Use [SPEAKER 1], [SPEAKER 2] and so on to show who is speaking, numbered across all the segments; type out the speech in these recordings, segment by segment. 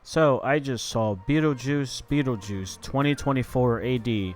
[SPEAKER 1] So I just saw Beetlejuice 2024 AD,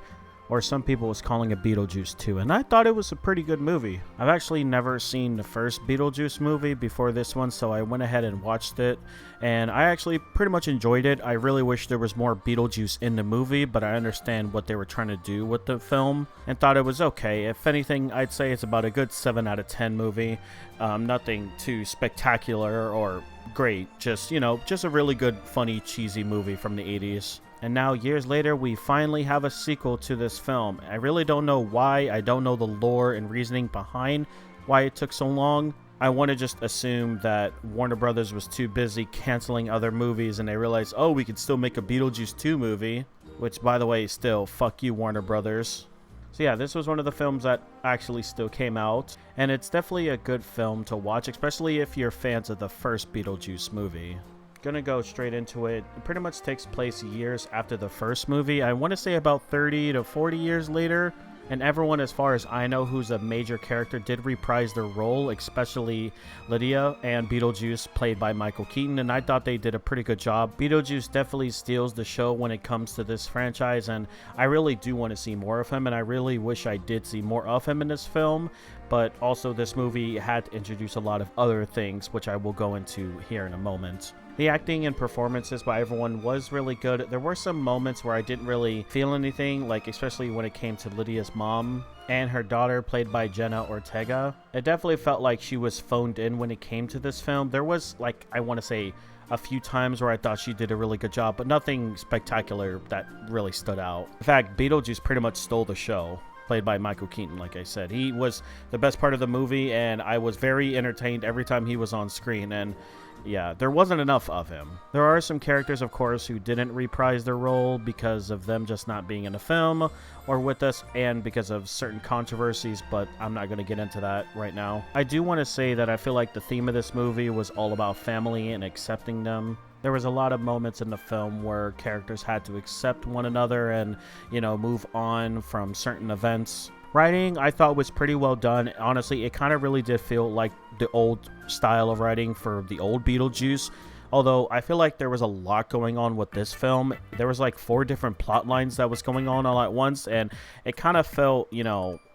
[SPEAKER 1] or some people was calling it Beetlejuice 2, and I thought it was a pretty good movie. I've actually never seen the first Beetlejuice movie before this one, so I went ahead and watched it, and I actually pretty much enjoyed it. I really wish there was more Beetlejuice in the movie, but I understand what they were trying to do with the film, and thought it was okay. If anything, I'd say it's about a good 7 out of 10 movie. Nothing too spectacular or great, just a really good, funny, cheesy movie from the 80s. And now, years later, we finally have a sequel to this film. I really don't know why. I don't know the lore and reasoning behind why it took so long. I want to just assume that Warner Brothers was too busy canceling other movies and they realized, oh, we could still make a Beetlejuice 2 movie. Which, by the way, still, fuck you, Warner Brothers. So yeah, this was one of the films that actually still came out. And it's definitely a good film to watch, especially if you're fans of the first Beetlejuice movie. Gonna go straight into it. It pretty much takes place years after the first movie. I want to say about 30 to 40 years later. And everyone, as far as I know, who's a major character did reprise their role, especially Lydia and Beetlejuice, played by Michael Keaton, and I thought they did a pretty good job. Beetlejuice definitely steals the show when it comes to this franchise, and I really do want to see more of him, and I really wish I did see more of him in this film, but also this movie had to introduce a lot of other things, which I will go into here in a moment. The acting and performances by everyone was really good. There were some moments where I didn't really feel anything, like especially when it came to Lydia's mom and her daughter, played by Jenna Ortega. It definitely felt like she was phoned in when it came to this film. There was, like, I want to say a few times where I thought she did a really good job, but nothing spectacular that really stood out. In fact, Beetlejuice pretty much stole the show, played by Michael Keaton. Like I said, he was the best part of the movie, and I was very entertained every time he was on screen, and yeah, there wasn't enough of him. There are some characters, of course, who didn't reprise their role because of them just not being in the film or with us, and because of certain controversies, but I'm not going to get into that right now. I do want to say that I feel like the theme of this movie was all about family and accepting them. There was a lot of moments in the film where characters had to accept one another and, move on from certain events. Writing, I thought, was pretty well done. Honestly, it kind of really did feel like the old style of writing for the old Beetlejuice. Although, I feel like there was a lot going on with this film. There was like 4 different plot lines that was going on all at once. And it kind of felt,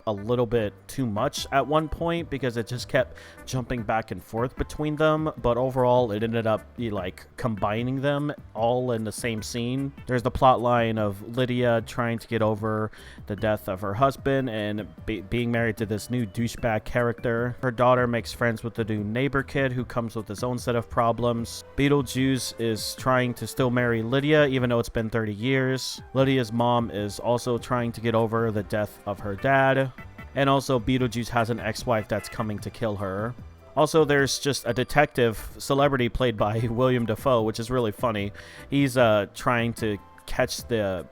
[SPEAKER 1] a little bit too much at one point because it just kept jumping back and forth between them, but overall it ended up like combining them all in the same scene. There's the plot line of Lydia trying to get over the death of her husband and being married to this new douchebag character. Her daughter makes friends with the new neighbor kid who comes with his own set of problems. Beetlejuice is trying to still marry Lydia even though it's been 30 years. Lydia's mom is also trying to get over the death of her dad. And also, Beetlejuice has an ex-wife that's coming to kill her. Also, there's just a detective celebrity played by William Dafoe, which is really funny. He's trying to catch the,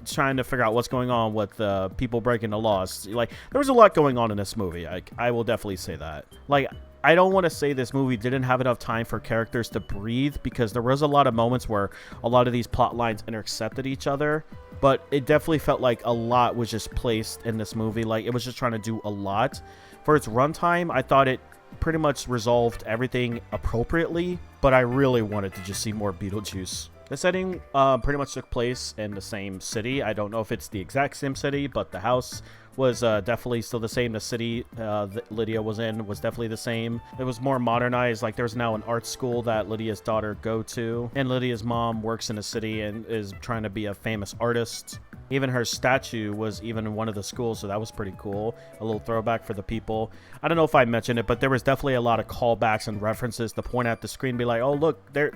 [SPEAKER 1] trying to figure out what's going on with people breaking the laws. Like, there was a lot going on in this movie. I will definitely say that. Like, I don't want to say this movie didn't have enough time for characters to breathe, because there was a lot of moments where a lot of these plot lines intercepted each other, but it definitely felt like a lot was just placed in this movie. Like, it was just trying to do a lot. For its runtime, I thought it pretty much resolved everything appropriately, but I really wanted to just see more Beetlejuice. The setting pretty much took place in the same city. I don't know if it's the exact same city, but the house was definitely still the same. The city that Lydia was in was definitely the same. It was more modernized. Like, there's now an art school that Lydia's daughter go to, and Lydia's mom works in the city and is trying to be a famous artist. Even her statue was even in one of the schools, so that was pretty cool. A little throwback for the people. I don't know if I mentioned it, but there was definitely a lot of callbacks and references to point at the screen and be like, oh, look, there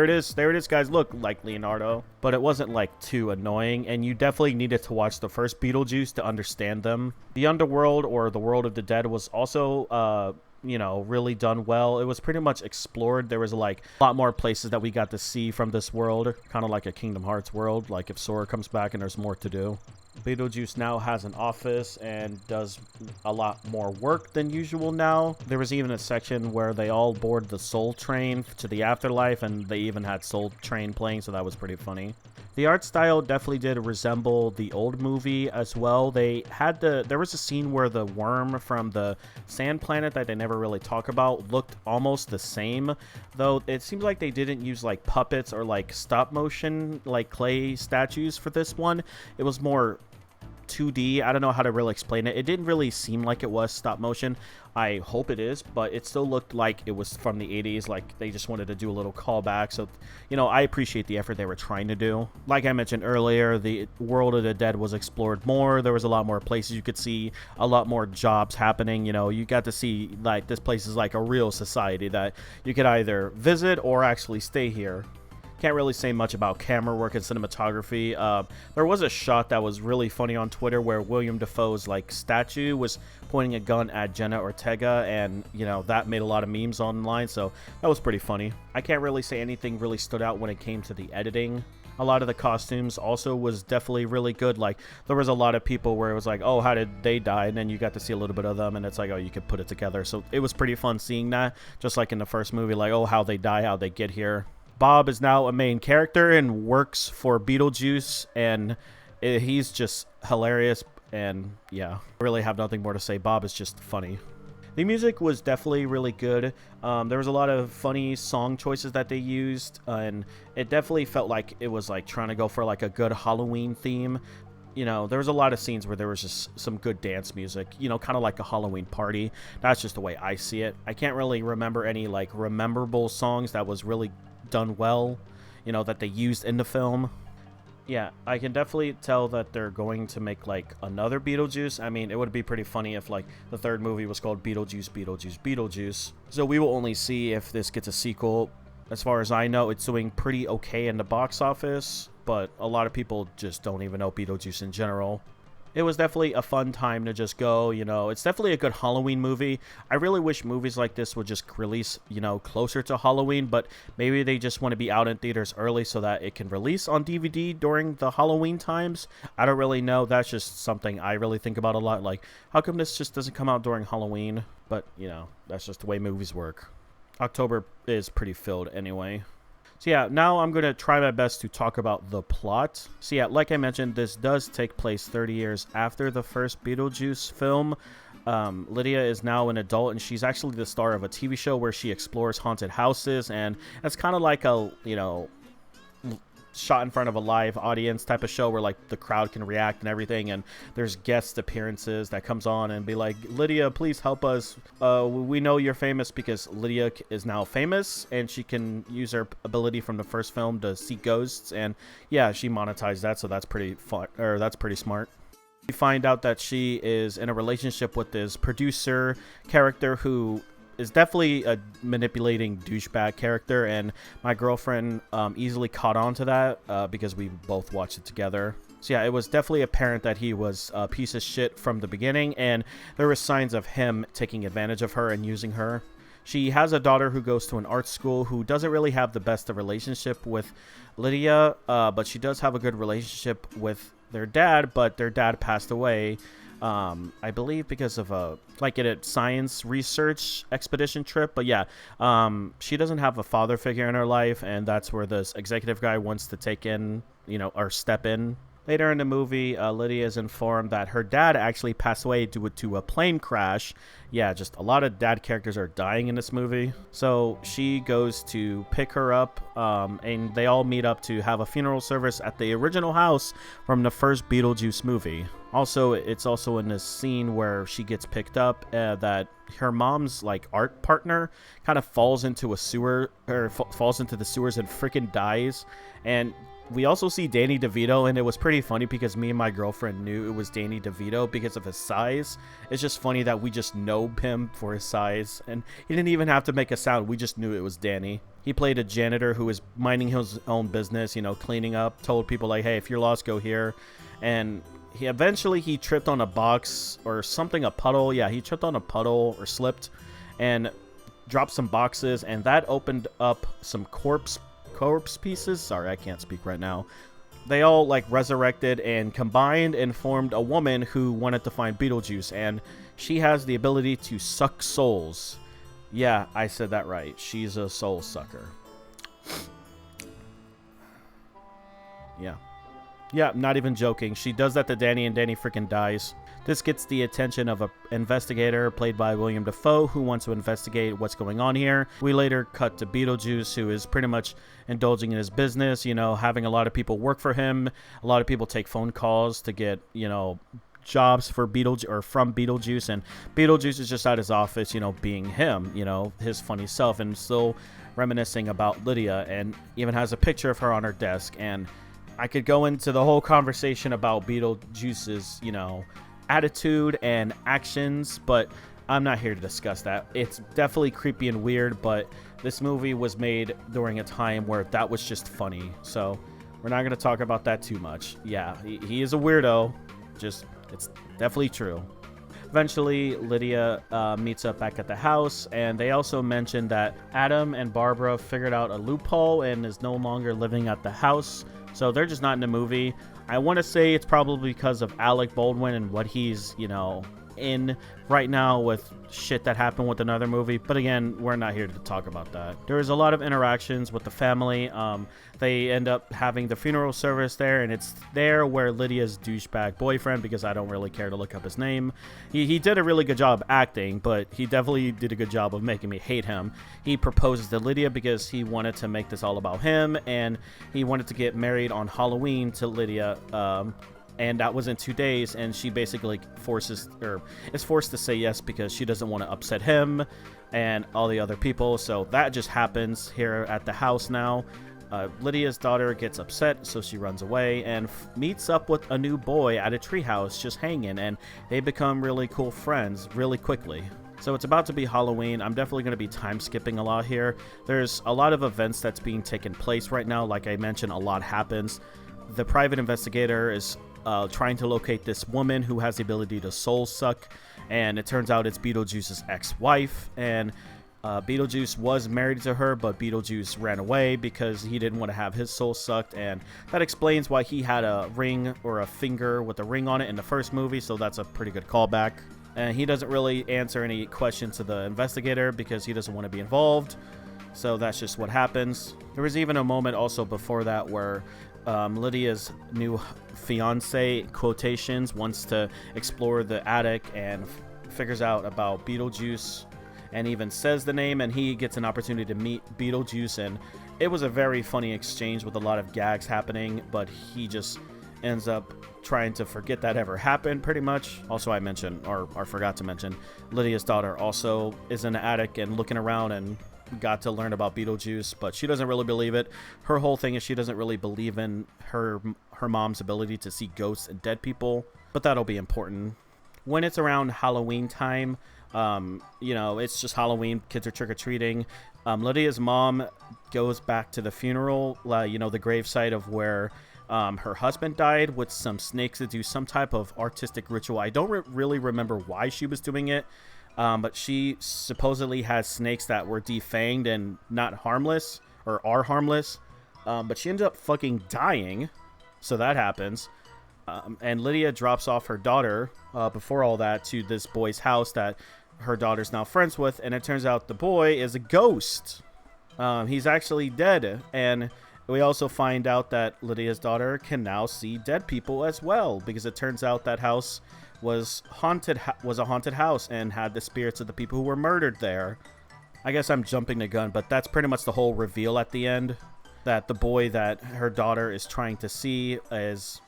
[SPEAKER 1] it is, guys, look, like Leonardo. But it wasn't like too annoying, and you definitely needed to watch the first Beetlejuice to understand them. The underworld, or the world of the dead, was also really done well. It was pretty much explored. There was like a lot more places that we got to see from this world, kind of like a Kingdom Hearts world, like if Sora comes back and there's more to do. Beetlejuice now has an office and does a lot more work than usual now. There was even a section where they all board the Soul Train to the afterlife, and they even had Soul Train playing, so that was pretty funny. The art style definitely did resemble the old movie as well. There was a scene where the worm from the sand planet that they never really talk about looked almost the same, though it seems like they didn't use like puppets or like stop motion like clay statues for this one. It was more 2D. I don't know how to really explain it. It didn't really seem like it was stop motion. I hope it is, but it still looked like it was from the 80s, like they just wanted to do a little callback. So, you know, I appreciate the effort they were trying to do. Like I mentioned earlier, the world of the dead was explored more. There was a lot more places you could see, a lot more jobs happening. You know, you got to see like this place is like a real society that you could either visit or actually stay here. Can't really say much about camera work and cinematography. There was a shot that was really funny on Twitter where William Dafoe's like statue was pointing a gun at Jenna Ortega, and you know that made a lot of memes online, so that was pretty funny. I can't really say anything really stood out when it came to the editing. A lot of the costumes also was definitely really good. Like there was a lot of people where it was like, oh, how did they die? And then you got to see a little bit of them, and it's like, oh, you could put it together. So it was pretty fun seeing that, just like in the first movie, like, oh, how they die, how they get here. Bob is now a main character and works for Beetlejuice, and he's just hilarious. And yeah, I really have nothing more to say. Bob is just funny. The music was definitely really good. There was a lot of funny song choices that they used, and it definitely felt like it was like trying to go for like a good Halloween theme. You know, there was a lot of scenes where there was just some good dance music, you know, kind of like a Halloween party. That's just the way I see it. I can't really remember any like rememberable songs that was really done well, you know, that they used in the film. Yeah, I can definitely tell that they're going to make like another Beetlejuice. I mean, it would be pretty funny if like the third movie was called Beetlejuice, Beetlejuice, Beetlejuice. So we will only see if this gets a sequel. As far as I know, it's doing pretty okay in the box office, but a lot of people just don't even know Beetlejuice in general. It was definitely a fun time to just go, you know, it's definitely a good Halloween movie. I really wish movies like this would just release, you know, closer to Halloween, but maybe they just want to be out in theaters early so that it can release on DVD during the Halloween times. I don't really know. That's just something I really think about a lot. Like, how come this just doesn't come out during Halloween? But, you know, that's just the way movies work. October is pretty filled anyway. So yeah, now I'm going to try my best to talk about the plot. So yeah, like I mentioned, this does take place 30 years after the first Beetlejuice film. Lydia is now an adult, and she's actually the star of a TV show where she explores haunted houses, and it's kind of like a, you know, shot in front of a live audience type of show where like the crowd can react and everything, and there's guest appearances that comes on and be like, Lydia, please help us, we know you're famous, because Lydia is now famous and she can use her ability from the first film to see ghosts, and yeah, she monetized that, so that's pretty fun, or that's pretty smart. We find out that she is in a relationship with this producer character who is definitely a manipulating douchebag character, and my girlfriend easily caught on to that because we both watched it together. So yeah, it was definitely apparent that he was a piece of shit from the beginning, and there were signs of him taking advantage of her and using her. She has a daughter who goes to an art school who doesn't really have the best of relationship with Lydia, but she does have a good relationship with their dad, but their dad passed away, I believe because of a science research expedition trip. But yeah, she doesn't have a father figure in her life, and that's where this executive guy wants to take in, you know, or step in. Later in the movie, Lydia is informed that her dad actually passed away due to a plane crash. Yeah, just a lot of dad characters are dying in this movie. So she goes to pick her up, and they all meet up to have a funeral service at the original house from the first Beetlejuice movie. Also, it's also in this scene where she gets picked up that her mom's like art partner kind of falls into a sewer, or falls into the sewers and freaking dies. And we also see Danny DeVito, and it was pretty funny because me and my girlfriend knew it was Danny DeVito because of his size. It's just funny that we just know him for his size, and he didn't even have to make a sound. We just knew it was Danny. He played a janitor who was minding his own business, you know, cleaning up, told people like, hey, if you're lost, go here. And he eventually tripped on a box or something, a puddle. Yeah, he tripped on a puddle or slipped and dropped some boxes, and that opened up some corpse pieces. Sorry, I can't speak right now. They all like resurrected and combined and formed a woman who wanted to find Beetlejuice, and she has the ability to suck souls. Yeah, I said that right. She's a soul sucker. Yeah. Yeah, not even joking. She does that to Danny, and Danny freaking dies. This gets the attention of an investigator played by William Dafoe, who wants to investigate what's going on here. We later cut to Beetlejuice, who is pretty much indulging in his business, you know, having a lot of people work for him. A lot of people take phone calls to get, you know, jobs for Beetlejuice or from Beetlejuice, and Beetlejuice is just at his office, you know, being him, you know, his funny self, and still reminiscing about Lydia, and even has a picture of her on her desk. And I could go into the whole conversation about Beetlejuice's, you know, attitude and actions, but I'm not here to discuss that. It's definitely creepy and weird, but this movie was made during a time where that was just funny, so we're not going to talk about that too much. Yeah, he is a weirdo, just, it's definitely true. Eventually, Lydia meets up back at the house, and they also mentioned that Adam and Barbara figured out a loophole and is no longer living at the house, so they're just not in the movie. I want to say it's probably because of Alec Baldwin and what he's, you know, in right now with shit that happened with another movie, but again, we're not here to talk about that. There is a lot of interactions with the family. They end up having the funeral service there, and it's there where Lydia's douchebag boyfriend, because I don't really care to look up his name, he did a really good job acting, but he definitely did a good job of making me hate him. He proposes to Lydia because he wanted to make this all about him, and he wanted to get married on Halloween to Lydia, and that was in 2 days, and she basically is forced to say yes because she doesn't want to upset him and all the other people. So that just happens here at the house now. Lydia's daughter gets upset, so she runs away and meets up with a new boy at a treehouse just hanging, and they become really cool friends really quickly. So it's about to be Halloween. I'm definitely going to be time skipping a lot here. There's a lot of events that's being taken place right now. Like I mentioned, a lot happens. The private investigator is trying to locate this woman who has the ability to soul suck, and it turns out it's Beetlejuice's ex-wife, and Beetlejuice was married to her, but Beetlejuice ran away because he didn't want to have his soul sucked, and that explains why he had a ring or a finger with a ring on it in the first movie, so that's a pretty good callback. And he doesn't really answer any questions to the investigator because he doesn't want to be involved, so that's just what happens. There was even a moment also before that where Lydia's new fiance, quotations, wants to explore the attic and figures out about Beetlejuice and even says the name, and he gets an opportunity to meet Beetlejuice, and it was a very funny exchange with a lot of gags happening, but he just ends up trying to forget that ever happened pretty much. Also, I mentioned, or forgot to mention, Lydia's daughter also is in the attic and looking around and got to learn about Beetlejuice, but she doesn't really believe it. Her whole thing is she doesn't really believe in her mom's ability to see ghosts and dead people, but that'll be important. When it's around Halloween time, you know, it's just Halloween, kids are trick-or-treating. Lydia's mom goes back to the funeral, you know, the gravesite of where her husband died, with some snakes to do some type of artistic ritual. I don't really remember why she was doing it, but she supposedly has snakes that were defanged and not harmless, or are harmless, but she ends up fucking dying, so that happens. And Lydia drops off her daughter before all that to this boy's house that her daughter's now friends with, and it turns out the boy is a ghost. He's actually dead, and we also find out that Lydia's daughter can now see dead people as well, because it turns out that house was a haunted house and had the spirits of the people who were murdered there. I guess I'm jumping the gun, but that's pretty much the whole reveal at the end, that the boy that her daughter is trying to see is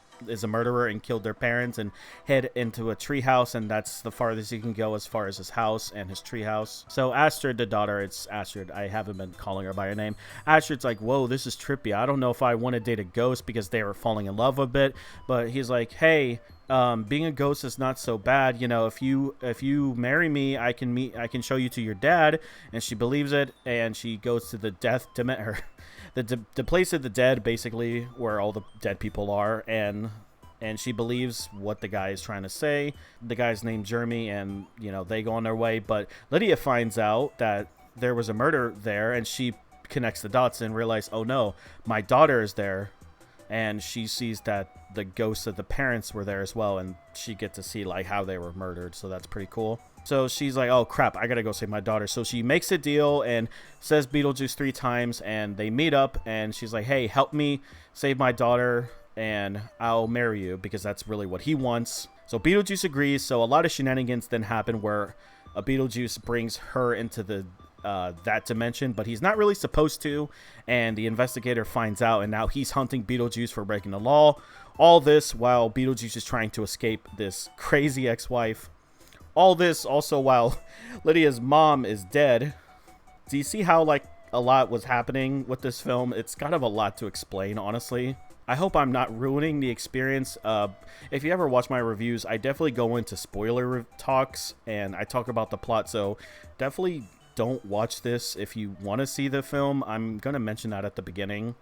[SPEAKER 1] a murderer and killed their parents and hid into a treehouse, and that's the farthest he can go as far as his house and his treehouse. So Astrid, the daughter, it's Astrid, I haven't been calling her by her name. Astrid's like, whoa, this is trippy. I don't know if I want to date a ghost, because they were falling in love a bit, but he's like, hey, being a ghost is not so bad. You know, if you marry me, I can show you to your dad. And she believes it, and she goes to the the place of the dead, basically, where all the dead people are, and she believes what the guy is trying to say. The guy's named Jeremy, and, you know, they go on their way, but Lydia finds out that there was a murder there, and she connects the dots and realizes, oh no, my daughter is there, and she sees that the ghosts of the parents were there as well, and she gets to see, like, how they were murdered, so that's pretty cool. So she's like, oh crap, I gotta go save my daughter. So she makes a deal and says Beetlejuice 3 times, and they meet up, and she's like, hey, help me save my daughter. and I'll marry you, because that's really what he wants. So Beetlejuice agrees. So a lot of shenanigans then happen where Beetlejuice brings her into the that dimension, but he's not really supposed to, and the investigator finds out, and now he's hunting Beetlejuice for breaking the law. All this while Beetlejuice is trying to escape this crazy ex-wife. All this also while Lydia's mom is dead. Do you see how, like, a lot was happening with this film? It's kind of a lot to explain, honestly. I hope I'm not ruining the experience. If you ever watch my reviews, I definitely go into spoiler talks, and I talk about the plot, so definitely don't watch this if you want to see the film. I'm going to mention that at the beginning.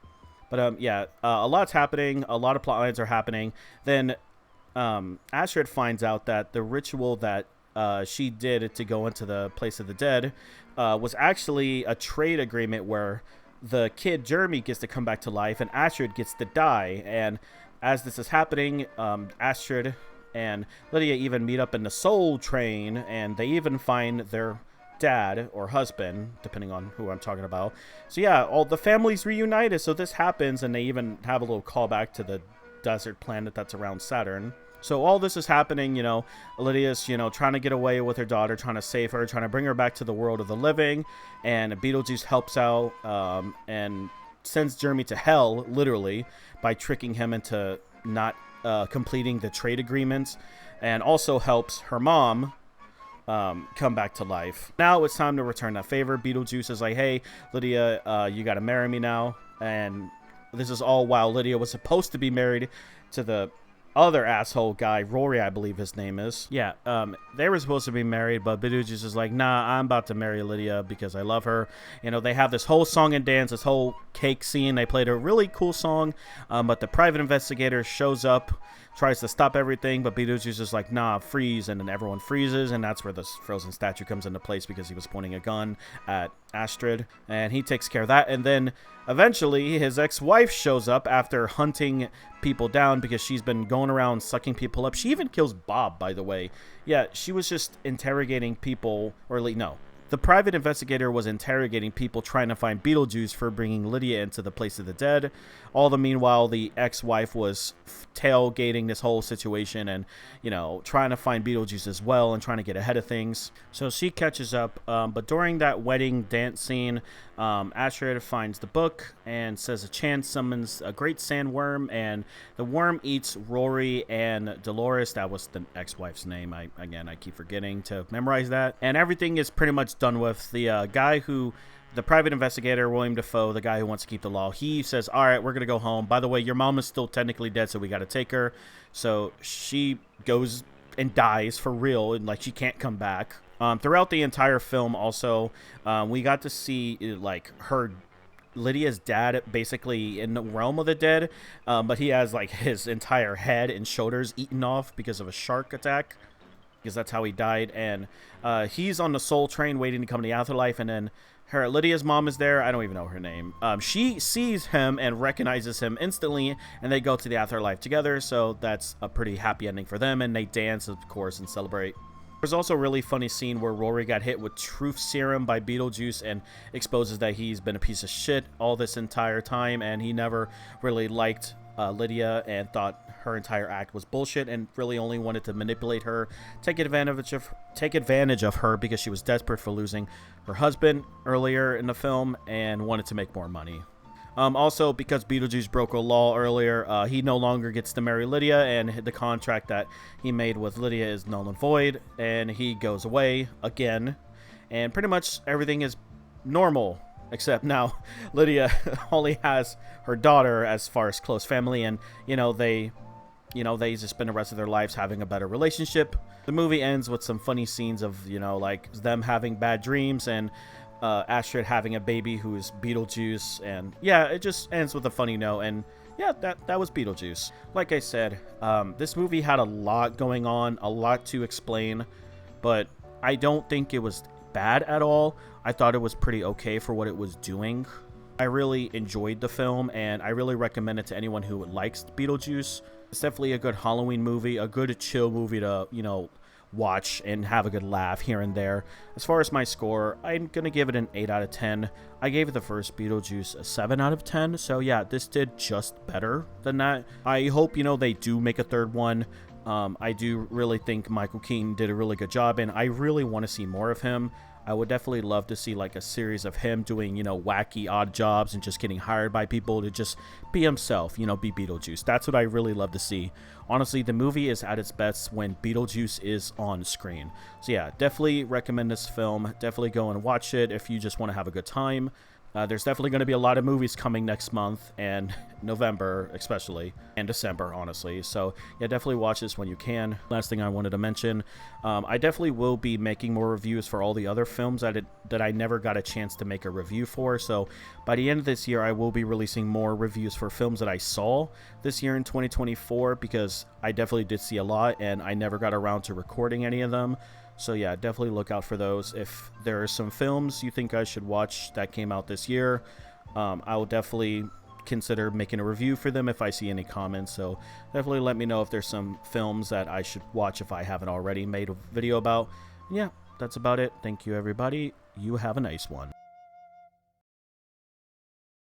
[SPEAKER 1] But yeah, a lot's happening. A lot of plot lines are happening. Then Astrid finds out that the ritual that she did to go into the place of the dead was actually a trade agreement where the kid Jeremy gets to come back to life and Astrid gets to die. And as this is happening, Astrid and Lydia even meet up in the soul train, and they even find their dad or husband, depending on who I'm talking about. So yeah, all the families reunited. So this happens, and they even have a little callback to the desert planet that's around Saturn. So all this is happening, you know, Lydia's, you know, trying to get away with her daughter, trying to save her, trying to bring her back to the world of the living, and Beetlejuice helps out and sends Jeremy to hell, literally, by tricking him into not completing the trade agreements, and also helps her mom come back to life. Now it's time to return that favor. Beetlejuice is like, hey, Lydia, you gotta marry me now. And this is all while Lydia was supposed to be married to the other asshole guy, Rory, I believe his name is. Yeah, they were supposed to be married, but Beetlejuice is like, nah, I'm about to marry Lydia because I love her. You know, they have this whole song and dance, this whole cake scene. They played a really cool song, but the private investigator shows up, tries to stop everything, but Beetlejuice is like, nah, freeze, and then everyone freezes, and that's where this frozen statue comes into place because he was pointing a gun at Astrid, and he takes care of that. And then eventually his ex-wife shows up after hunting people down because she's been going around sucking people up. She even kills Bob, by the way. Yeah, she was just interrogating people, or at least, no. The private investigator was interrogating people trying to find Beetlejuice for bringing Lydia into the place of the dead. All the meanwhile, the ex-wife was tailgating this whole situation and, you know, trying to find Beetlejuice as well and trying to get ahead of things. So she catches up. But during that wedding dance scene, Astrid finds the book and says a chant summons a great sandworm, and the worm eats Rory and Dolores. That was the ex-wife's name. I keep forgetting to memorize that. And everything is pretty much done with. The guy who, the private investigator, William Dafoe, the guy who wants to keep the law, he says, all right, we're going to go home. By the way, your mom is still technically dead, so we got to take her. So she goes and dies for real, and like she can't come back. Throughout the entire film also, we got to see like Lydia's dad basically in the realm of the dead, but he has like his entire head and shoulders eaten off because of a shark attack, because that's how he died. And he's on the soul train waiting to come to the afterlife, and then Lydia's mom is there. I don't even know her name. She sees him and recognizes him instantly, and they go to the afterlife together. So that's a pretty happy ending for them, and they dance, of course, and celebrate. There's also a really funny scene where Rory got hit with truth serum by Beetlejuice and exposes that he's been a piece of shit all this entire time, and he never really liked Lydia and thought her entire act was bullshit and really only wanted to manipulate her, take advantage of her because she was desperate for losing her husband earlier in the film and wanted to make more money. Also, because Beetlejuice broke a law earlier, he no longer gets to marry Lydia, and the contract that he made with Lydia is null and void, and he goes away again, and pretty much everything is normal, except now Lydia only has her daughter as far as close family, and, they just spend the rest of their lives having a better relationship. The movie ends with some funny scenes of, like them having bad dreams and Astrid having a baby who is Beetlejuice, and yeah, it just ends with a funny note. And yeah, that was Beetlejuice. Like I said, this movie had a lot going on, a lot to explain, but I don't think it was bad at all. I thought it was pretty okay for what it was doing. I really enjoyed the film, and I really recommend it to anyone who likes Beetlejuice. It's definitely a good Halloween movie, a good chill movie to, watch and have a good laugh here and there. As far as my score, I'm gonna give it an 8 out of 10. I gave the first Beetlejuice a 7 out of 10, so yeah, this did just better than that. I hope, they do make a third one. I do really think Michael Keaton did a really good job, and I really want to see more of him. I would definitely love to see like a series of him doing, wacky odd jobs and just getting hired by people to just be himself, be Beetlejuice. That's what I really love to see. Honestly, the movie is at its best when Beetlejuice is on screen. So yeah, definitely recommend this film. Definitely go and watch it if you just want to have a good time. There's definitely going to be a lot of movies coming next month, and November especially, and December, honestly. So yeah, definitely watch this when you can. Last thing I wanted to mention, I definitely will be making more reviews for all the other films that I never got a chance to make a review for. So by the end of this year, I will be releasing more reviews for films that I saw this year in 2024, because I definitely did see a lot, and I never got around to recording any of them. So yeah, definitely look out for those. If there are some films you think I should watch that came out this year, I will definitely consider making a review for them if I see any comments. So definitely let me know if there's some films that I should watch if I haven't already made a video about. Yeah, that's about it. Thank you, everybody. You have a nice one.